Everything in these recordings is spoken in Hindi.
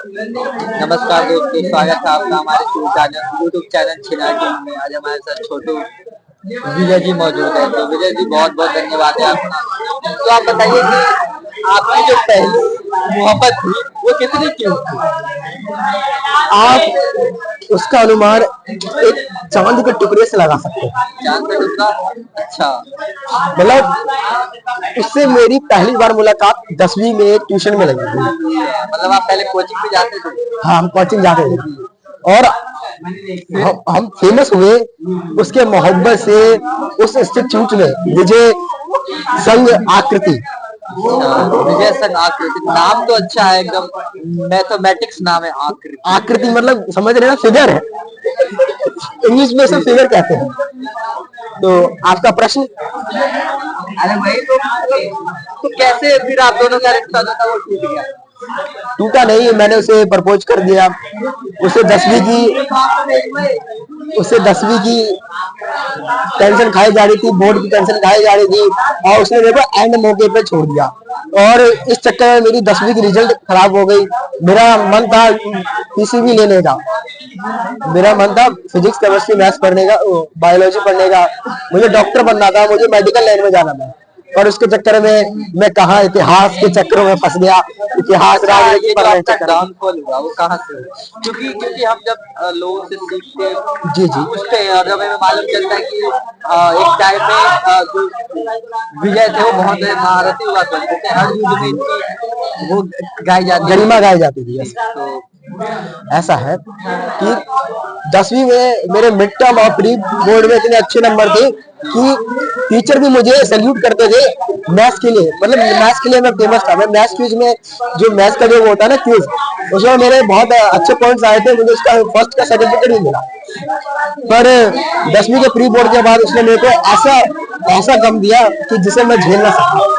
नमस्कार दोस्तों, स्वागत है आपका हमारे यूट्यूब चैनल छिनाटी में। आज हमारे साथ छोटू विजय जी मौजूद है। तो विजय जी बहुत बहुत धन्यवाद है आपका। तो आप बताइए कि आपकी जो पहली मोहब्बत थी वो कितनी क्यूट थी? आप उसका अनुमान एक चांद के टुकड़े से लगा सकते हैं। चांद का टुकड़ा? अच्छा। मतलब उससे मेरी पहली बार मुलाकात 10वीं में ट्यूशन में लगी थी। मतलब आप पहले कोचिंग भी जाते थे? हाँ, हम कोचिंग जाते थे और हम फेमस हुए उसके मोहब्बत से। उस इंस्टीट्यूट में विजय संघ आकृति। विजय संघ आकृति नाम तो अच्छा है, एकदम मैथमेटिक्स नाम है। आकृति आकृति मतलब समझ रहे ना, फिगर है। इंग्लिश में से फिगर कहते हैं। तो आपका प्रश्न? अरे भाई, तो कैसे फिर आप दोनों का रिश्ता जो था वो टूट गया? टूटा नहीं, मैंने उसे प्रपोज कर दिया। उसे 10वीं की टेंशन खाई जा रही थी, बोर्ड की टेंशन खाई जा रही थी और उसने मेरे को एंड मौके पे छोड़ दिया। और इस चक्कर में मेरी 10वीं की रिजल्ट खराब हो गई। मेरा मन था पीसीबी लेने का, मेरा मन था फिजिक्स केमिस्ट्री मैथ्स पढ़ने का, बायोलॉजी पढ़ने का। मुझे डॉक्टर बनना था, मुझे मेडिकल लाइन में जाना था। और उसके चक्कर में मैं कहा इतिहास के चक्करों में फंस गया। इतिहास राजनीति पढ़ने के चक्कर डाउनफॉल हुआ वो कहाँ से? क्योंकि हम जब लोगों से सीखते जी जी पूछते हैं और जब हमें मालूम चलता है कि एक टाइम में जो विजय थे वो बहुत महारथी हुआ करते थे, हर युद्ध में इनकी वो गाई जाती गरिमा गाई जाती थी। तो ऐसा है कि 10वीं में मेरे मिड टर्म और प्री बोर्ड में इतने अच्छे नंबर थे कि टीचर भी मुझे सैल्यूट करते थे मैथ्स के लिए। मतलब मैथ्स के लिए मैं फेमस था। मैं मैथ्स क्विज में, जो मैथ्स का जो होता है ना क्विज, उसमें मेरे बहुत अच्छे पॉइंट्स आए थे। मुझे उसका फर्स्ट का सर्टिफिकेट भी मिला। पर 10वीं के प्री बोर्ड के बाद उसने मेरे को ऐसा गम दिया कि जिसे मैं झेल ना सका।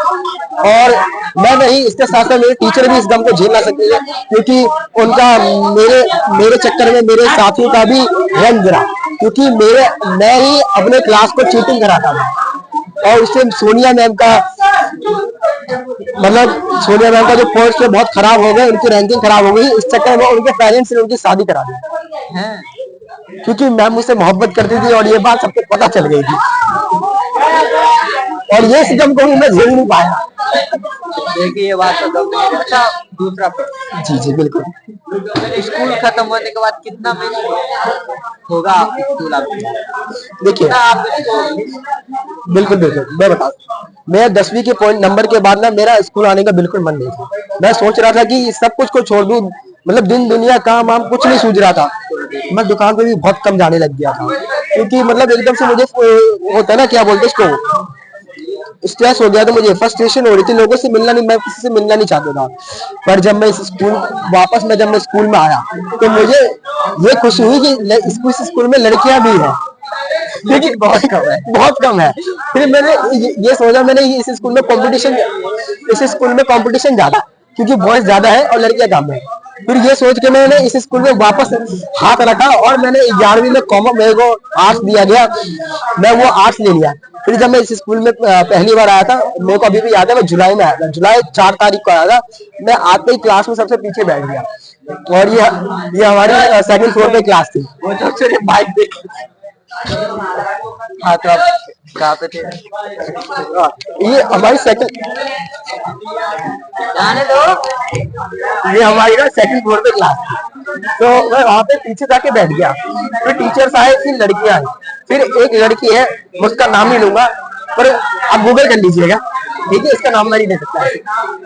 और मैं नहीं, इसके साथ साथ मेरे टीचर भी इस गम को झेल ना सकते थे, क्योंकि उनका मेरे चक्कर में मेरे साथियों का भी रंग गिरा। क्योंकि मैं ही अपने क्लास को चीटिंग कराता था। और उससे सोनिया मैम का जो पोस्ट है बहुत खराब हो गए, उनकी रैंकिंग खराब हो गई। इस चक्कर में उनके पेरेंट्स ने उनकी शादी करा दी, क्योंकि मैम मुझसे मोहब्बत करती थी और ये बात सबको पता चल गई थी। और ये सिस्टम को भी मैं झेल नहीं पाया। देखिए ये बात तो दम नहीं। अच्छा, दूसरा प्रश्न। जी जी बिल्कुल। स्कूल खत्म होने के बाद कितना में होगा स्कूल आपका? देखिए, आप बिल्कुल बिल्कुल मैं बता, मैं 10वीं के पॉइंट नंबर के बाद ना मेरा स्कूल आने का बिल्कुल मन नहीं था। मैं सोच रहा था कि सब कुछ को छोड़ दूं। मतलब दिन दुनिया काम वाम कुछ नहीं सूझ रहा था। मैं दुकान पे भी बहुत कम जाने लग गया था, क्योंकि मतलब एकदम से मुझे होता है ना, क्या बोलते इसको, स्ट्रेस हो गया था। मुझे फ्रस्ट्रेशन हो रही थी, लोगों से मिलना नहीं, मैं किसी से मिलना नहीं चाहता था। पर जब मैं जब मैं स्कूल में आया तो मुझे ये खुशी हुई कि इस स्कूल में लड़कियां भी हैं, लेकिन बहुत कम है। फिर मैंने ये सोचा, मैंने इस स्कूल में कंपटीशन ज्यादा, क्योंकि बॉयज ज्यादा है और लड़कियां कम है। फिर ये सोच के मैंने इस स्कूल में वापस हाथ रखा और मैंने 11वीं में मेरे को आर्ट्स दिया गया, मैं वो आर्ट्स ले लिया। फिर जब मैं इस स्कूल में पहली बार आया था, मेरे को अभी भी याद है, मैं जुलाई में आया था, जुलाई 4 तारीख को आया था। मैं आते ही क्लास में सबसे पीछे बैठ गया। और ये हमारी सेकंड फ्लोर पे क्लास थी। वो जब बाइक देख। हाँ, तो आप कहाँ पे थे? ये हमारी सेकंड जाने दो। ये हमारी ना सेकंड फ्लोर पे क्लास थी। तो मैं वहां पे पीछे जाके बैठ गया। फिर टीचर्स आए, फिर लड़कियां आई, फिर एक लड़की है, मैं उसका नाम नहीं लूंगा, पर आप गूगल कर लीजिएगा, ठीक है, इसका नाम मैं नहीं दे सकता।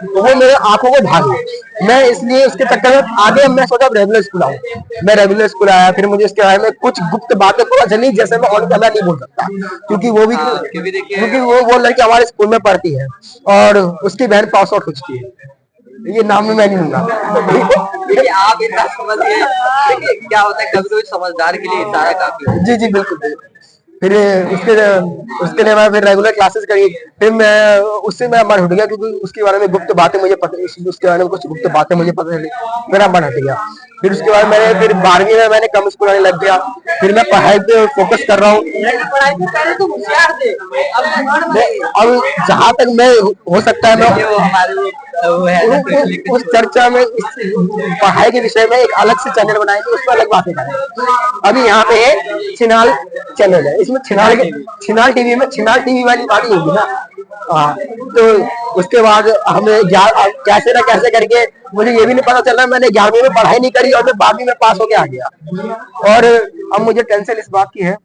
तो वो मेरे आंखों को भाग गई। मैं इसलिए उसके चक्कर में आगे मैं सोचा रेगुलर स्कूल आऊँ। मैं रेगुलर स्कूल आया, फिर मुझे इसके बारे में कुछ गुप्त बातें पता चली, जैसे मैं और कैमरा नहीं बोल सकता, क्योंकि वो लड़की हमारे स्कूल में पढ़ती है और उसकी बहन पास आउट हो चुकी है। ये नाम में मैं नहीं लूंगा। आप इतना समझिए। क्या होता है, कभी कोई समझदार के लिए इशारा काफी। जी जी बिल्कुल। फिर उसके लिए मैं फिर रेगुलर क्लासेस करी। फिर मैं उससे मेरा मन हट गया, क्योंकि उसके बारे में गुप्त बातें मुझे पता, उसके बारे में कुछ गुप्त बातें मुझे पता चली, मेरा मन हट गया। फिर उसके बाद मैंने फिर 12वीं में मैंने कम स्कूल आने लग गया। फिर मैं पढ़ाई पे फोकस कर रहा हूँ। पढ़ाई में पहले तो होशियार थे, अब जहाँ तक मैं हो सकता है मैं वो हमारे वो है ना, उस चर्चा में पढ़ाई के विषय में एक अलग से चैनल बनाएंगे, उसमें अलग बातें करेंगे। अभी यहाँ पे है छिनाल चैनल है, इसमें छिनाल टीवी में छिनाल टीवी वाली बात ही होगी ना। हाँ, तो उसके बाद हमें कैसे ना कैसे करके मुझे ये भी नहीं पता चला, मैंने 11वीं में पढ़ाई नहीं करी और मैं 12वीं में पास होके आ गया। और अब मुझे टेंशन इस बात की है